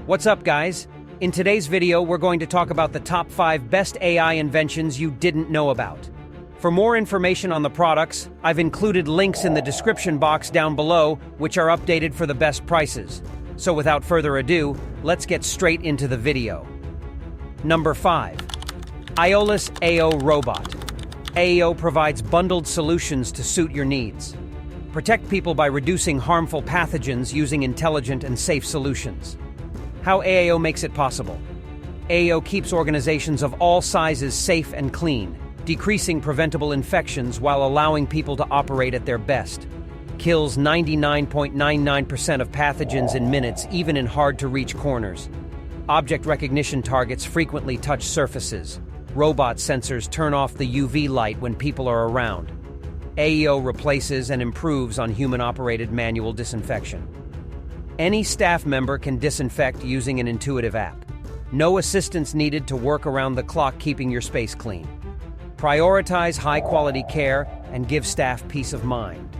What's up, guys? In today's video, we're going to talk about the top 5 best AI inventions you didn't know about. For more information on the products, I've included links in the description box down below, which are updated for the best prices. So without further ado, let's get straight into the video. Number 5. Aeolus AO Robot. AO provides bundled solutions to suit your needs. Protect people by reducing harmful pathogens using intelligent and safe solutions. How AO makes it possible. AO keeps organizations of all sizes safe and clean, decreasing preventable infections while allowing people to operate at their best. Kills 99.99% of pathogens in minutes, even in hard-to-reach corners. Object recognition targets frequently touch surfaces. Robot sensors turn off the UV light when people are around. AO replaces and improves on human-operated manual disinfection. Any staff member can disinfect using an intuitive app. No assistance needed to work around the clock keeping your space clean. Prioritize high-quality care and give staff peace of mind.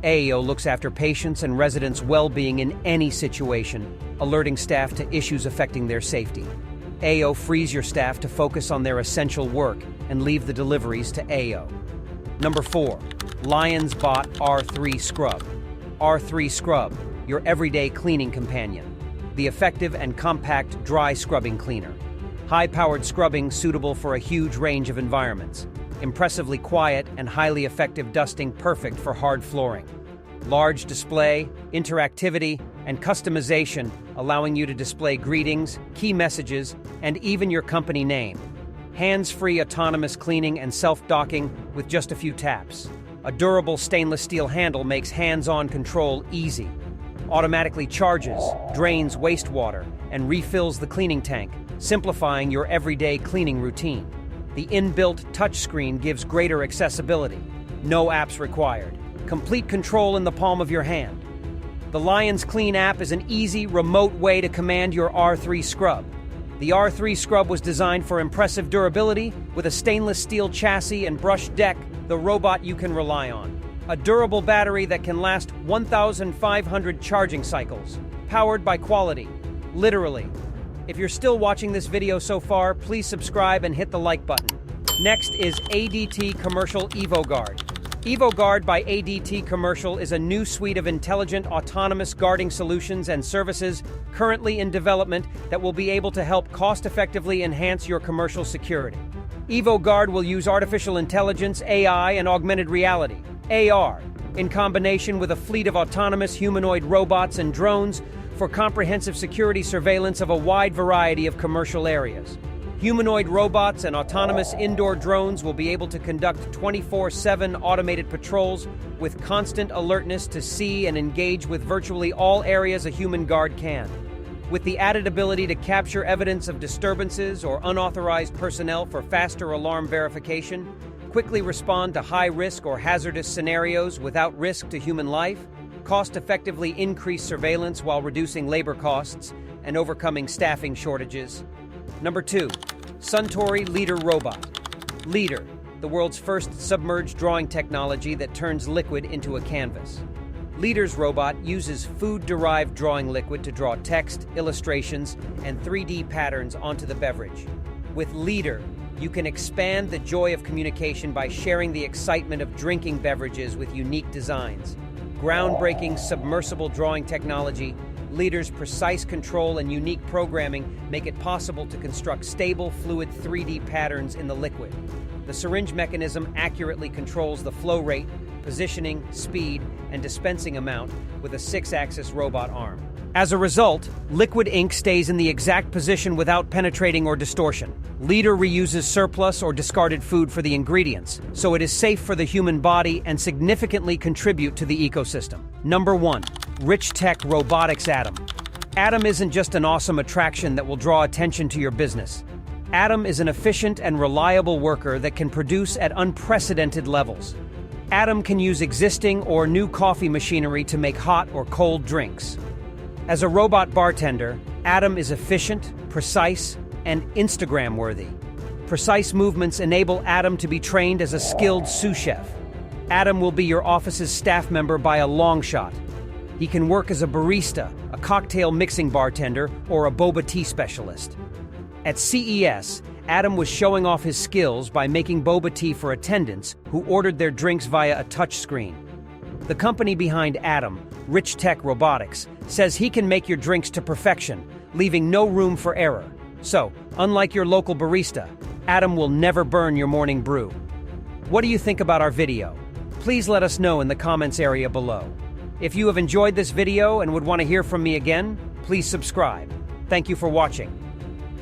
AO looks after patients' and residents' well-being in any situation, alerting staff to issues affecting their safety. AO frees your staff to focus on their essential work and leave the deliveries to AO. Number 4. Lions Bot R3 Scrub. R3 Scrub, your everyday cleaning companion. The effective and compact dry scrubbing cleaner. High-powered scrubbing suitable for a huge range of environments. Impressively quiet and highly effective dusting perfect for hard flooring. Large display, interactivity, and customization allowing you to display greetings, key messages, and even your company name. Hands-free autonomous cleaning and self-docking with just a few taps. A durable stainless steel handle makes hands-on control easy. Automatically charges, drains wastewater, and refills the cleaning tank, simplifying your everyday cleaning routine. The inbuilt touchscreen gives greater accessibility. No apps required. Complete control in the palm of your hand. The Lions Clean app is an easy, remote way to command your R3 Scrub. The R3 Scrub was designed for impressive durability with a stainless steel chassis and brushed deck, the robot you can rely on. A durable battery that can last 1,500 charging cycles, powered by quality, literally. If you're still watching this video so far, please subscribe and hit the like button. Next is ADT Commercial EvoGuard. EvoGuard by ADT Commercial is a new suite of intelligent autonomous guarding solutions and services currently in development that will be able to help cost-effectively enhance your commercial security. EvoGuard will use artificial intelligence, AI, and augmented reality, AR, in combination with a fleet of autonomous humanoid robots and drones for comprehensive security surveillance of a wide variety of commercial areas. Humanoid robots and autonomous indoor drones will be able to conduct 24/7 automated patrols with constant alertness to see and engage with virtually all areas a human guard can. With the added ability to capture evidence of disturbances or unauthorized personnel for faster alarm verification, quickly respond to high-risk or hazardous scenarios without risk to human life, cost-effectively increase surveillance while reducing labor costs and overcoming staffing shortages. Number 2. Suntory Leader Robot. Leader, the world's first submerged drawing technology that turns liquid into a canvas. Leader's robot uses food-derived drawing liquid to draw text, illustrations, and 3D patterns onto the beverage. With Leader, you can expand the joy of communication by sharing the excitement of drinking beverages with unique designs. Groundbreaking submersible drawing technology, Leader's precise control and unique programming make it possible to construct stable, fluid 3D patterns in the liquid. The syringe mechanism accurately controls the flow rate, positioning, speed, and dispensing amount with a 6-axis robot arm. As a result, liquid ink stays in the exact position without penetrating or distortion. Leader reuses surplus or discarded food for the ingredients, so it is safe for the human body and significantly contribute to the ecosystem. Number 1. Rich Tech Robotics Atom. Atom isn't just an awesome attraction that will draw attention to your business. Atom is an efficient and reliable worker that can produce at unprecedented levels. Atom can use existing or new coffee machinery to make hot or cold drinks. As a robot bartender, Atom is efficient, precise, and Instagram-worthy. Precise movements enable Atom to be trained as a skilled sous chef. Atom will be your office's staff member by a long shot. He can work as a barista, a cocktail mixing bartender, or a boba tea specialist. At CES, Adam was showing off his skills by making boba tea for attendants who ordered their drinks via a touchscreen. The company behind Adam, Rich Tech Robotics, says he can make your drinks to perfection, leaving no room for error. So, unlike your local barista, Adam will never burn your morning brew. What do you think about our video? Please let us know in the comments area below. If you have enjoyed this video and would want to hear from me again, please subscribe. Thank you for watching.